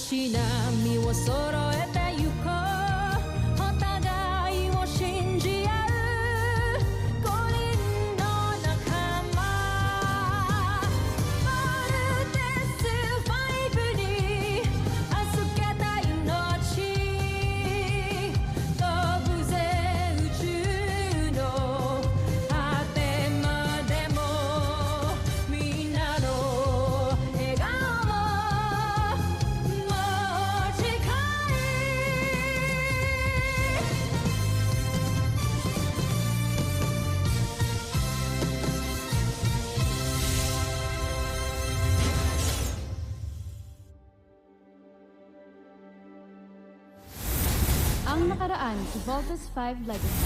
し波を揃えてゆこうお互いを信じ合う五人の仲間まるでスファイブに預けた命飛ぶぜ宇宙の果てまでもみんなの笑顔ももう近いAng nakaraan sa Voltes 5 Legacy.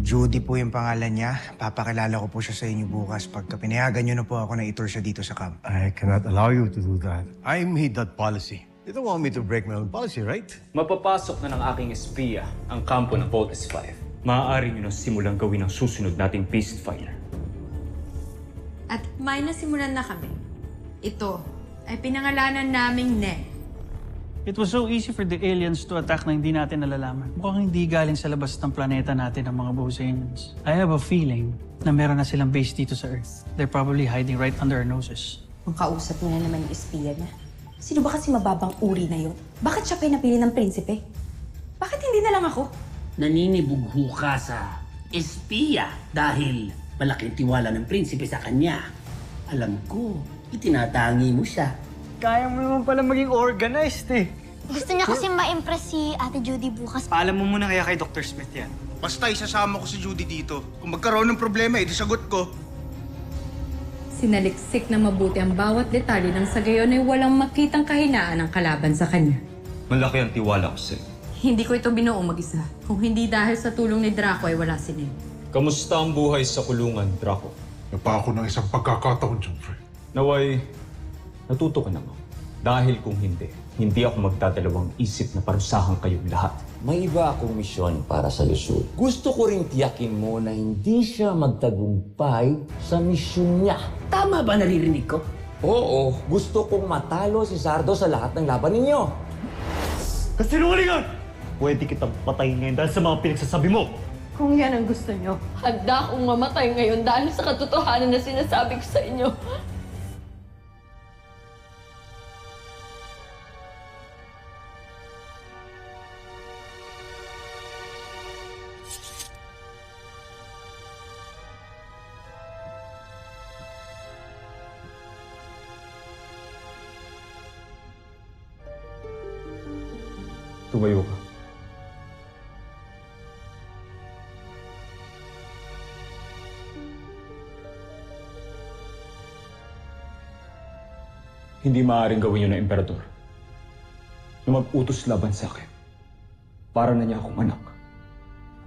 Judy po yung pangalan niya. Papakilala ko po siya sa inyo bukas pagka pinayagan niyo na po ako na i-tour siya dito sa camp. I cannot allow you to do that. I made that policy. You don't want me to break my own policy, right? Mapapasok na ng aking espiya ang kampo ng Voltes 5. Maaari nyo na simulang gawin ang susunod nating ceasefire. At may nasimulan na kami. Ito ay pinangalanan naming NE. It was so easy for the aliens to attack na hindi natin nalalaman. Mukhang hindi galing sa labas ng planeta natin ang mga Bosanians. I have a feeling na meron na silang base dito sa Earth. They're probably hiding right under our noses. Kung kausap mo na naman yung espiya niya. Sino ba kasi mababang uri na yun? Bakit siya pinapili ng prinsipe? Bakit hindi na lang ako? Naninibugho ka sa espiya dahil malaking tiwala ng prinsipe sa kanya. Alam ko, itinatangi mo siya. Kaya mo naman pala maging organized eh. Gusto niya kasi ma-impress si Ate Judy bukas. Paalam mo muna kaya kay Dr. Smith yan. Basta isasama ko si Judy dito. Kung magkaroon ng problema, edi sagot ko. Sinaliksik na mabuti ang bawat detalye nang sa gayon ay walang makitang kahinaan ang kalaban sa kanya. Malaki ang tiwala ko sa'yo. Hindi ko ito binuo mag-isa. Kung hindi dahil sa tulong ni Draco ay wala si Ned. Kamusta ang buhay sa kulungan, Draco? Napa ako ng isang pagkakataon, Jeffrey. Naway, natuto ka naman. Dahil kung hindi ako magdadalawang isip na parusahan kayong lahat. May iba akong misyon para sa Luzon. Gusto ko ring tiyakin mo na hindi siya magtagumpay sa misyon niya. Tama ba naririnig ko? Oo, gusto kong matalo si Sardo sa lahat ng laban ninyo. Kasinungalingan! Pwede kitang patayin ngayon dahil sa mga pinagsasabi mo. Kung yan ang gusto nyo, handa akong mamatay ngayon dahil sa katotohanan na sinasabi ko sa inyo. Tumayo ka. Hindi maaaring gawin yun ng emperador na mag-utos laban sa akin. Para na niya akong anak.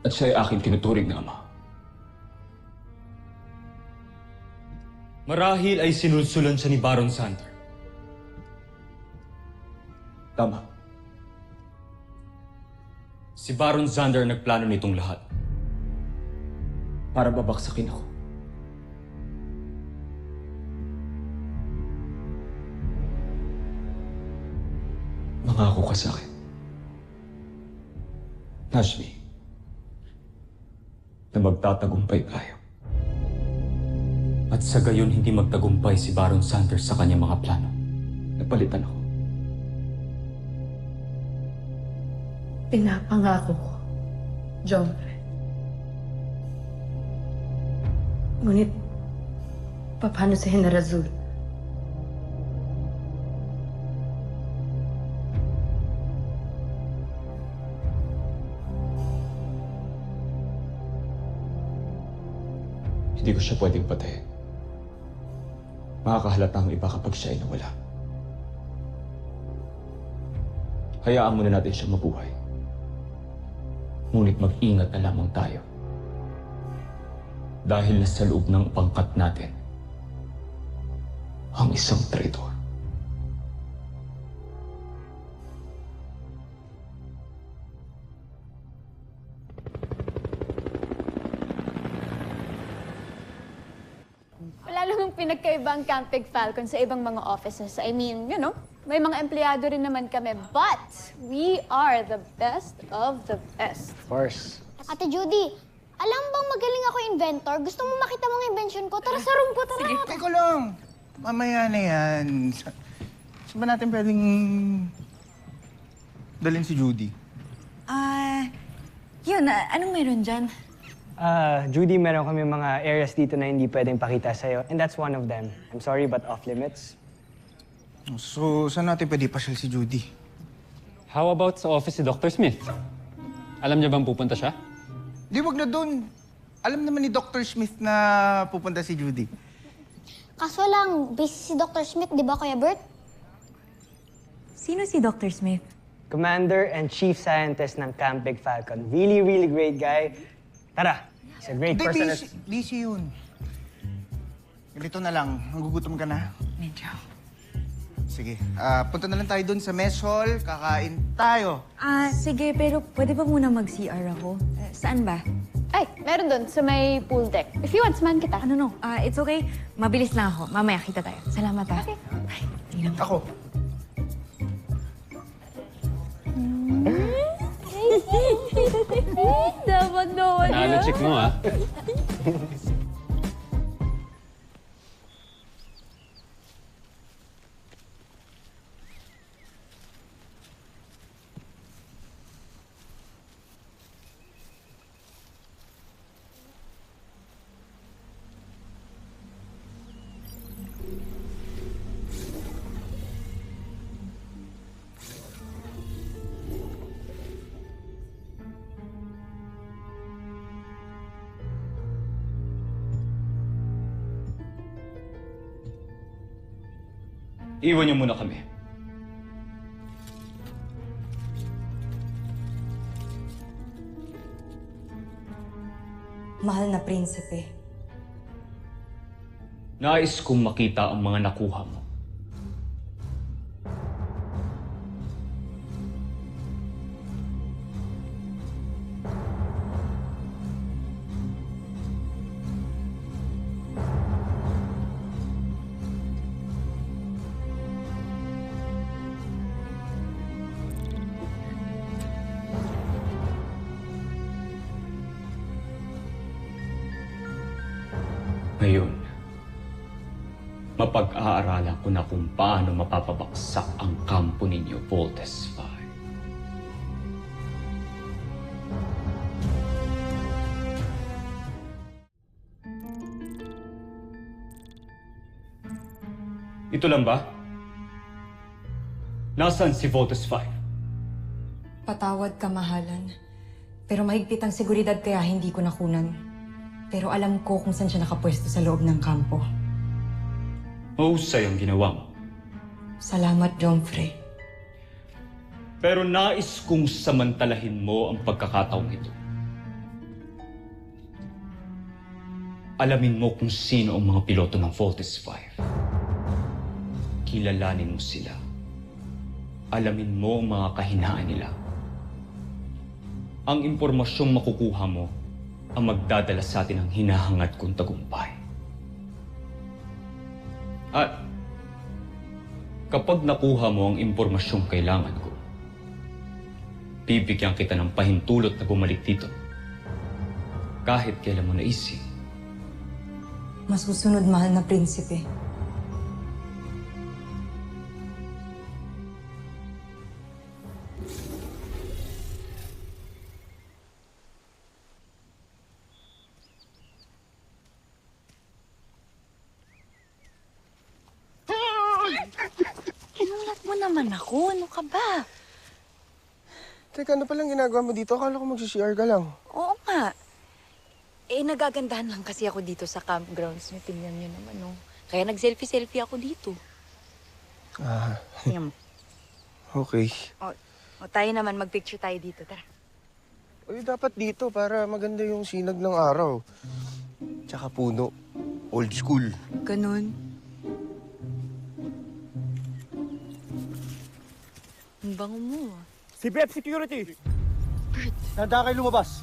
At siya ay aking tinuturing na ama. Marahil ay sinulsulan siya ni Baron Sander. Tama. Si Baron Zander nagplano nitong lahat. Para babaksakin ako. Mangako ka sa akin. Nashmi, na magtatagumpay tayo. At sa gayon hindi magtagumpay si Baron Zander sa kanyang mga plano. Napalitan ako. Pinapangako ko, John. Ngunit, paano si General Zul? Hindi ko siya pwedeng patayin. Makakahalata ang iba kapag siya ay nawala. Hayaan muna natin siya mabuhay. Ngunit mag-ingat na lamang tayo. Dahil nasa loob ng pangkat natin ang isang traitor. Wala namang pinagkaiba ang Camp Big Falcon sa ibang mga offices. I mean, you know, may mga empleyado rin naman kami. But we are the best of the best. Of course. Ate Judy, alam bang magaling ako inventor? Gusto mo makita mong invention ko? Tara sa room ko, tara. Sige, teko lang. Mamaya na yan. Saan ba natin pwedeng dalhin si Judy? Anong meron dyan? Judy, meron kami mga areas dito na hindi pwedeng pakita sa'yo. And that's one of them. I'm sorry, but off limits. So, saan natin pwede pasyal si Judy? How about sa office si Dr. Smith? Alam niya bang pupunta siya? Di, wag na doon. Alam naman ni Dr. Smith na pupunta si Judy. Kaso lang, busy si Dr. Smith, di ba, Kuya Bert? Sino si Dr. Smith? Commander and Chief Scientist ng Camp Big Falcon. Really, really great guy. Tara, he's a great Hindi, person. busy yun. Ganito na lang. Nagugutom ka na? Medyo. Sige, punta na lang tayo doon sa mess hall. Kakain tayo. Sige, pero pwede ba muna mag-CR ako? Saan ba? Ay, meron dun sa may pool deck. If you want, samahan kita. No. It's okay. Mabilis lang ako. Mamaya kita tayo. Salamat, ha? Okay. Ay, tingnan mo. Ako. Dapat naman Nalo chick mo, ah. Iwan niyo muna kami. Mahal na prinsipe. Nais kong makita ang mga nakuha mo. Ngayon, mapag-aaralan ko na kung paano mapapabaksak ang kampo ninyo, Voltes 5. Ito lang ba? Nasaan si Voltes 5? Patawad ka, mahalan. Pero mahigpit ang seguridad kaya hindi ko nakunan. Pero alam ko kung saan siya nakapwesto sa loob ng kampo. Mahusay ang ginawa mo. Salamat, Jomfrey. Pero nais kong samantalahin mo ang pagkakataong ito. Alamin mo kung sino ang mga piloto ng Voltes 5. Kilalanin mo sila. Alamin mo ang mga kahinaan nila. Ang impormasyong makukuha mo ang magdadala sa atin ng hinahangad kong tagumpay. At kapag nakuha mo ang impormasyong kailangan ko, bibigyan kita ng pahintulot na bumalik dito. Kahit kailan mo naisip. Masusunod, mahal na prinsipe. Kinulat mo naman ako. Ano ka ba? Teka, ano palang ginagawa mo dito? Akala ko mag-CR ka lang. Oo nga. Nagagandahan lang kasi ako dito sa campgrounds niyo. Tingnan niyo naman, no? Kaya nag-selfie-selfie ako dito. Tingnan mo. Okay. O tayo naman, mag-picture tayo dito. Tara. Uy, dapat dito para maganda yung sinag ng araw. Tsaka puno. Old school. Ganun. Ang bango mo. CBF Security! Nanda kayo lumabas.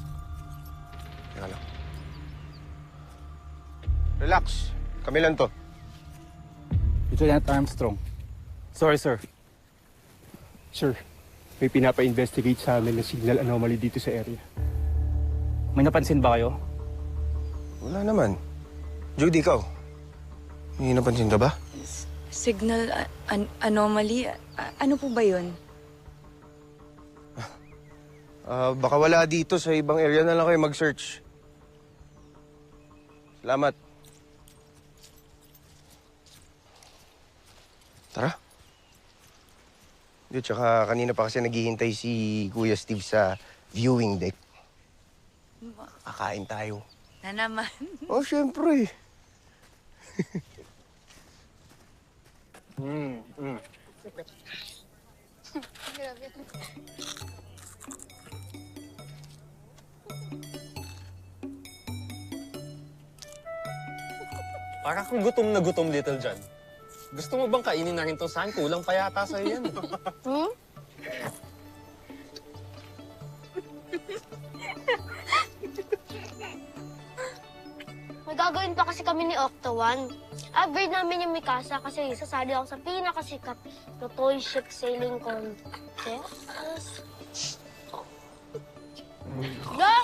Teka lang. Relax. Kami lang to. Lieutenant Armstrong. Sorry, sir. Sir, may pinapa-investigate sa amin na signal anomaly dito sa area. May napansin ba kayo? Wala naman. Judy, ikaw. May napansin ka ba? Signal anomaly? Ano po ba yun? Baka wala dito. Sa ibang area na lang kayo mag-search. Salamat. Tara. Di, tsaka kanina pa kasi naghihintay si Kuya Steve sa viewing deck. Kakain tayo. Na naman. Oh, syempre. Para kang gutom na gutom, Little John. Gusto mo bang kainin na rin tong saan? Kulang pa yata sa'yo yan. Hmm? May gagawin pa kasi kami ni Octo One. Upgrade namin yung Mikasa kasi sasali ako sa pinakasikat na toy ship sailing contest. Ga!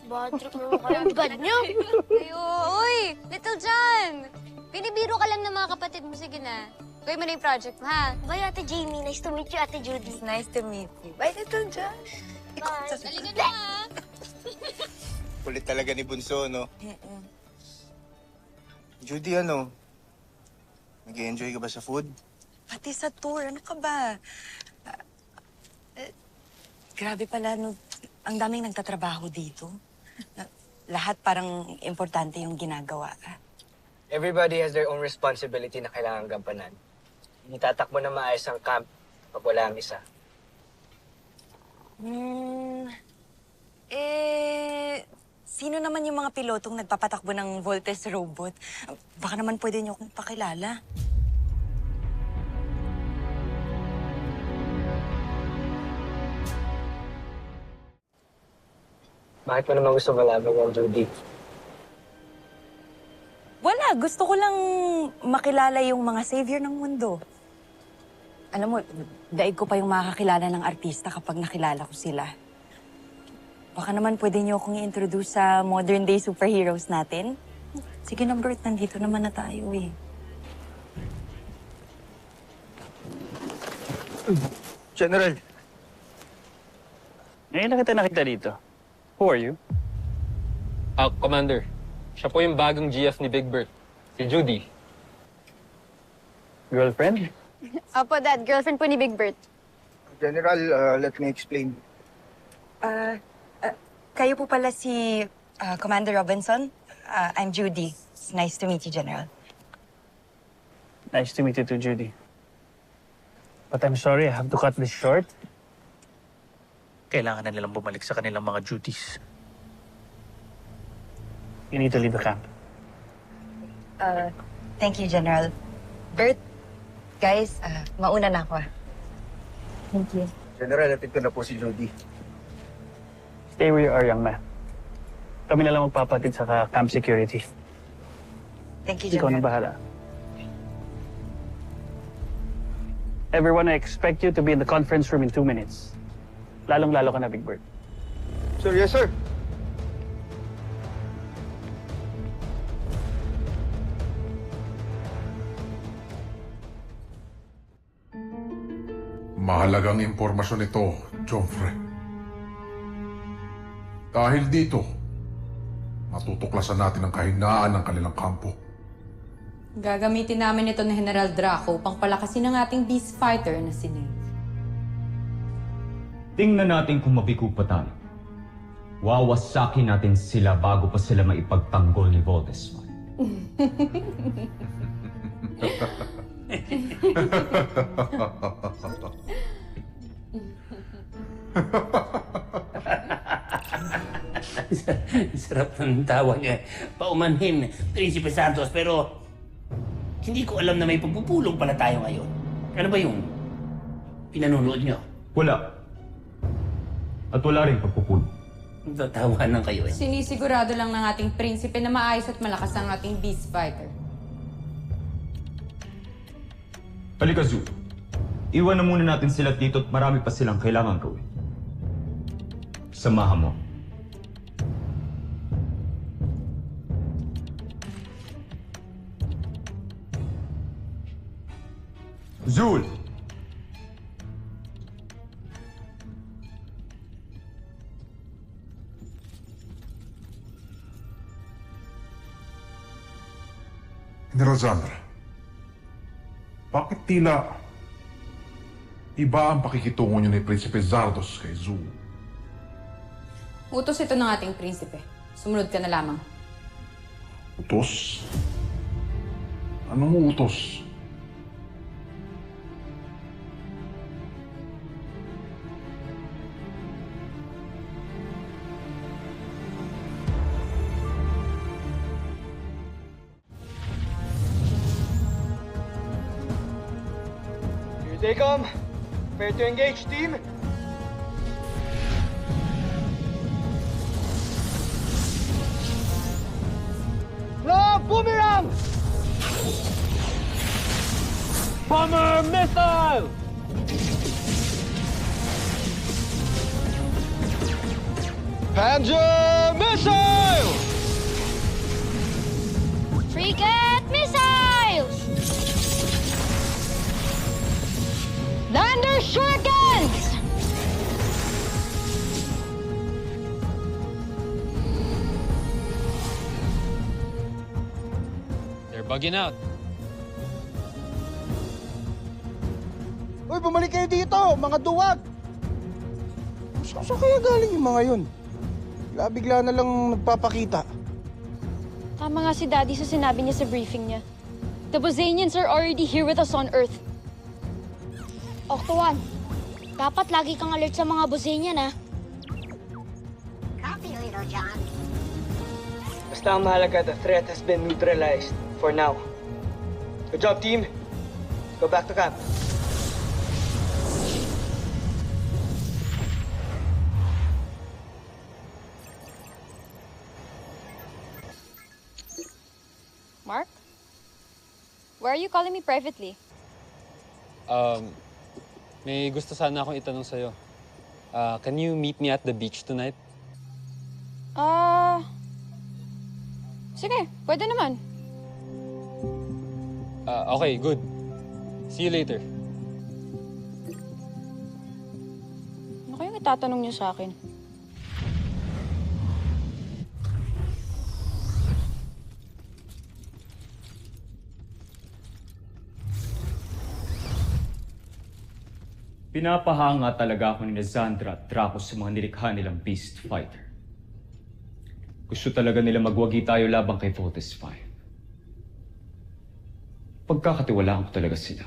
Bad trip naman kayo. Bad nyo! Uy! Little John! Binibiro ka lang ng mga kapatid mo. Sige na. Gawin mo na yung project mo, ha? Bye, Ate Jamie. Nice to meet you, Ate Judy. It's nice to meet you. Bye, Little John. Bye. Daligan na, ha? Kulit talaga ni Bunso, no? Judy, ano? Nag-enjoy ka ba sa food? Pati sa tour. Ano ka ba? Grabe pala, no? Ang daming nagtatrabaho dito. Lahat parang importante yung ginagawa. Everybody has their own responsibility na kailangan gampanan. Hindi tatakbo na maayos ang camp pag wala ang isa. Sino naman yung mga pilotong nagpapatakbo ng Voltes robot? Baka naman pwede niyo akong pakilala. Bakit mo naman gusto malaman yan, Judy? Wala. Gusto ko lang makilala yung mga savior ng mundo. Alam mo, daig ko pa yung makakilala ng artista kapag nakilala ko sila. Baka naman pwede niyo akong i-introduce sa modern day superheroes natin. Sige na, Bert. Nandito naman na tayo eh. General. Ngayon na kita nakita dito. Who are you? Commander. Siya po yung bagong GF ni Big Bert. Si Judy. Girlfriend? Opo, Dad. Girlfriend po ni Big Bert. General, let me explain. Kayo po pala si Commander Robinson. I'm Judy. It's nice to meet you, General. Nice to meet you too, Judy. But I'm sorry, I have to cut this short. Kailangan na nilang bumalik sa kanilang mga duties. You need to leave the camp. Thank you, General. Bert, guys, mauna na ako. Thank you. General, atid ko na po si Judy. Stay where you are, young man. Kami na lang magpapatid sa camp security. Thank you, Ikaw General. na bahala. Everyone, I expect you to be in the conference room in 2 minutes. Lalong-lalo ka na, Big Bird. Sir, yes, sir. Mahalagang impormasyon ito, Joffrey. Dahil dito, matutuklasan natin ang kahinaan ng kanilang kampo. Gagamitin namin ito ni General Draco upang palakasin ang ating beast fighter na si Nate. Tingnan natin kung mabigo pa tayo. Wawasakin natin sila bago pa sila maipagtanggol ni Voldemort. Sarap ng tawa niya. Paumanhin, Prinsipe Santos, pero hindi ko alam na may pagpupulong pala tayo ngayon. Ano ba yung pinanonood niyo? Wala. At wala rin pagpupulong. Tatawanan kayo eh. Sinisigurado lang ng ating prinsipe na maayos at malakas ang ating beast fighter. Halika, Zu. Iwan na muna natin sila dito at marami pa silang kailangan gawin. Samahan mo. Zul! General Zandra, bakit tila iba ang pakikitungo niyo ni Prinsipe Zardos kay Zu? Utos ito ng ating prinsipe. Sumunod ka na lamang. Utos? Anong utos? Here they come. Prepare to engage, team. Love boomerang! Bomber missile! Panzer missile! Frigate missiles! Lander shurikens! They're bugging out. Uy, bumalik kayo dito, mga duwag! Saan kaya galing yung mga yun? Bigla na lang nagpapakita. Tama nga si Daddy sa sinabi niya sa briefing niya. The Bosanians are already here with us on Earth. Octo-1, dapat lagi kang alert sa mga Bosanian, ha? Copy, Little John. Basta ang mahalaga, the threat has been neutralized for now. Good job, team. Go back to camp. Mark? Why are you calling me privately? May gusto sana akong itanong sa'yo. Can you meet me at the beach tonight? Sige, pwede naman. Okay, good. See you later. Ano kayong itatanong niyo sa akin? Pinapahanga talaga ako ni Zandra at Draco sa mga nilikha nilang Beast Fighter. Gusto talaga nila magwagi tayo labang kay Voltes 5. Pagkakatiwalaan ko talaga sila.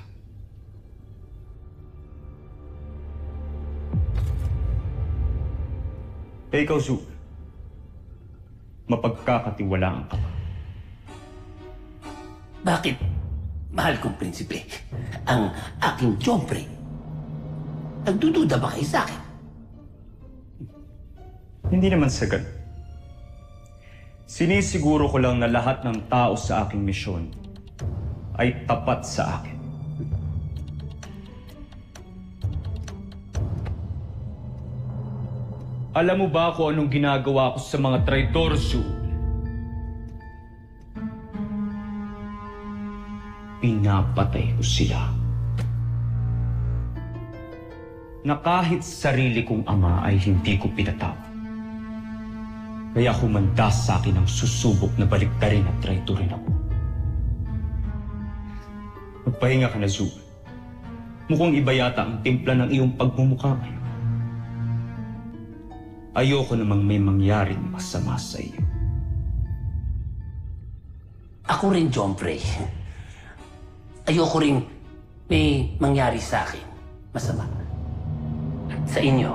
Kaya ikaw, Zu, mapagkakatiwalaan ka ba? Bakit, mahal kong prinsipe, ang aking tiyombre, nagdududa ba kayo sa akin? Hindi naman sa ganun. Sinisiguro ko lang na lahat ng tao sa aking misyon ay tapat sa akin. Alam mo ba kung anong ginagawa ko sa mga traitor, Zu? Pinapatay ko sila. Na kahit sarili kong ama ay hindi ko pinatawag. Kaya humanda sa akin ang susubok na baliktarin at traitorin ako. Magpahinga ka na, Zu. Mukhang iba yata ang timpla ng iyong pagmumukha ngayon. Ayoko namang may mangyaring masama sa iyo. Ako rin, Jomfrey. Ayoko rin may mangyari sa akin masama. At sa inyo,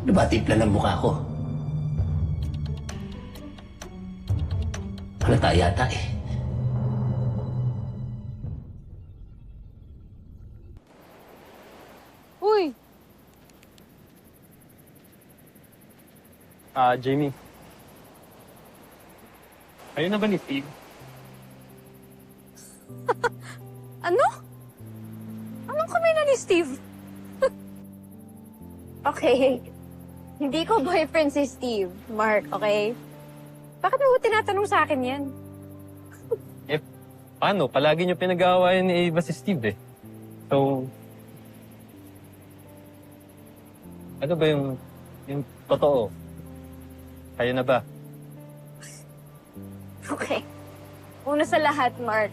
nabatimpla ng mukha ko. Halata yata eh. Jamie. Ayun na ba ni Steve? Ano? Anong kamay na ni Steve? Okay. Hindi ko boyfriend si Steve, Mark, okay? Bakit mo tinatanong sa akin yan? Paano? Palagi niyo pinag-aawayan ni Ava si Steve eh. So, ano ba yung totoo? Kayo na ba? Okay. Una sa lahat, Mark,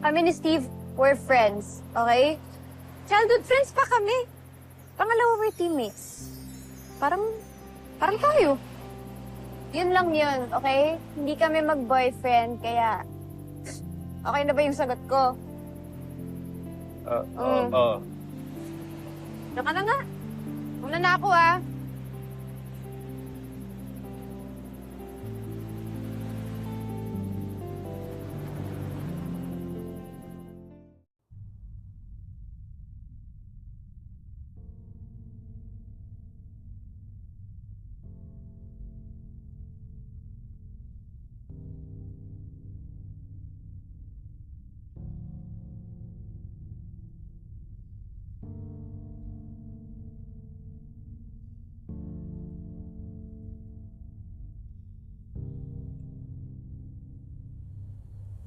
kami ni Steve, we're friends, okay? Childhood friends pa kami. Pangalawa, we're teammates. Parang tayo. Yun lang yun, okay? Hindi kami mag-boyfriend, kaya... Okay na ba yung sagot ko? Oo. Naka na nga. Una na ako, ah.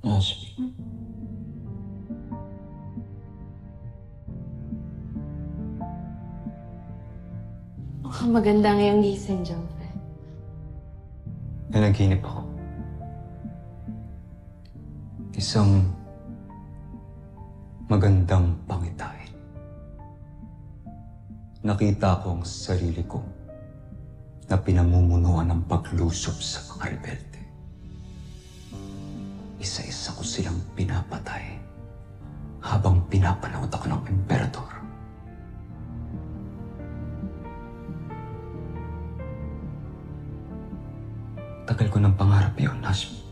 Ashby. Mukhang maganda ngayong gising, Jomfre. Nanaginip ako. Isang magandang pangitain. Nakita ko ang sarili ko na pinamumunuan ng paglusob sa mga rebelde. Isa-isa ko silang pinapatay habang pinapanood ako ng emperador. Tagal ko ng pangarap yun, Ashby.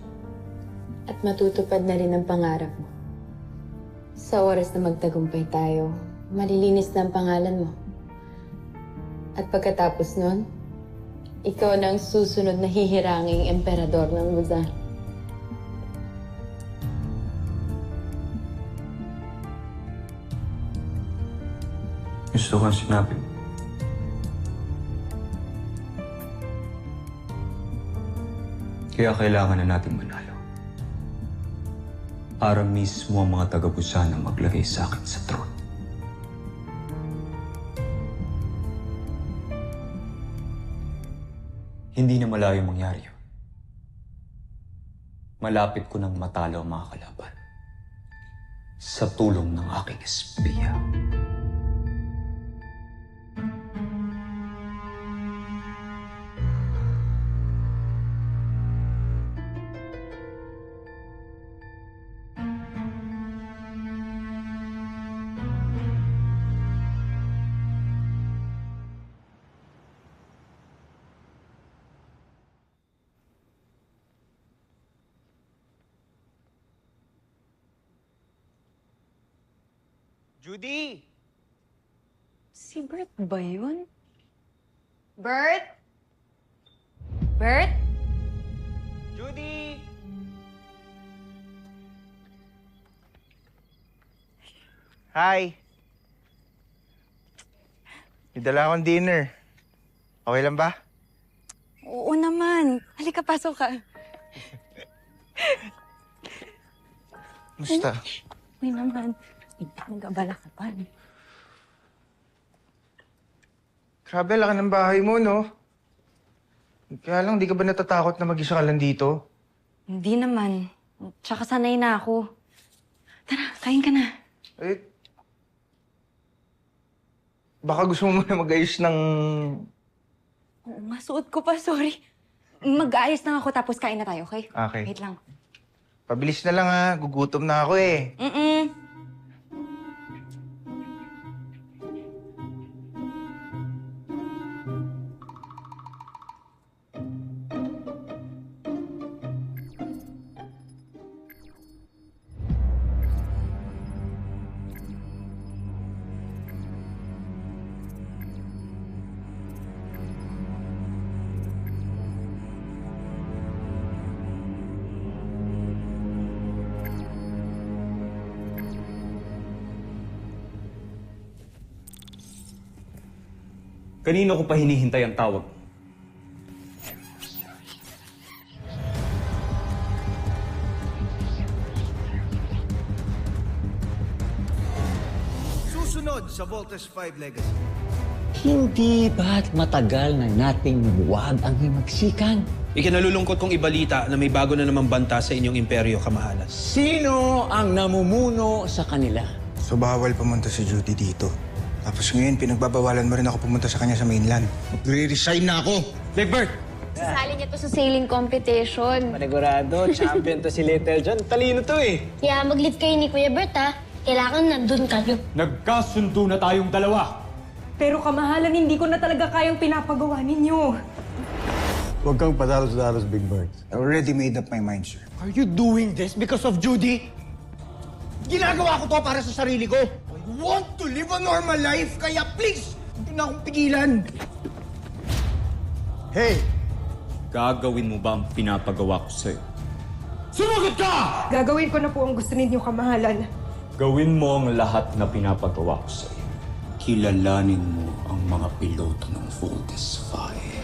At matutupad na rin ang pangarap mo. Sa oras na magtagumpay tayo, malilinis na ang pangalan mo. At pagkatapos nun, ikaw na ang susunod na hihiranging emperador ng Luzon. Gusto kong sinabi mo. Kaya kailangan na natin manalo. Para mismo ang mga taga-Busan ang maglagay sa akin sa throne. Hindi na malayo mangyari yun. Malapit ko nang matalo ang mga kalaban. Sa tulong ng aking espiya. Judy! Si Bert ba yun? Bert? Bert? Judy! Hi! May dala akong dinner. Okay lang ba? Oo naman. Halika, pasok ka. Musta? Uy naman. Nag-abala ka pa. Grabe, laki ng bahay mo, no? Kaya lang, di ka ba natatakot na mag-isa ka lang dito? Hindi naman. Tsaka sanay na ako. Tara, kain ka na. Eh, baka gusto mo muna mag-ayos ng... Oo nga, suot ko pa. Sorry. Mag-aayos lang ako tapos kain na tayo, okay? Okay. Wait lang. Pabilis na lang, ha? Gugutom na ako, eh. Kanino ko pa hinihintay ang tawag? Susunod sa Voltes 5 Legacy. Hindi ba't matagal na nating huwag ang himagsikan? Ikinalulungkot kong ibalita na may bago na namang banta sa inyong imperyo, kamahalan. Sino ang namumuno sa kanila? So bawal pumunta si Judy dito. Tapos ngayon, pinagbabawalan mo rin ako pumunta sa kanya sa mainland. Magre-resign na ako! Big Bird! Sasali niya to sa sailing competition. Panigurado, champion to si Little John. Talino to eh. Kaya mag-leave kayo ni Kuya Bert, ha? Kailangan nandun kayo. Nagkasundo na tayong dalawa. Pero kamahalan, hindi ko na talaga kayang pinapagawa ninyo. Huwag kang padalos-dalos, Big Bird. I already made up my mind, sir. Are you doing this because of Judy? Ginagawa ko to para sa sarili ko. I want to live a normal life, kaya please, hindi na akong pigilan. Hey! Gagawin mo ba ang pinapagawa ko sa'yo? Sumagot ka! Gagawin ko na po ang gusto ninyo, kamahalan. Gawin mo ang lahat na pinapagawa ko sa'yo. Kilalanin mo ang mga piloto ng Voltes 5.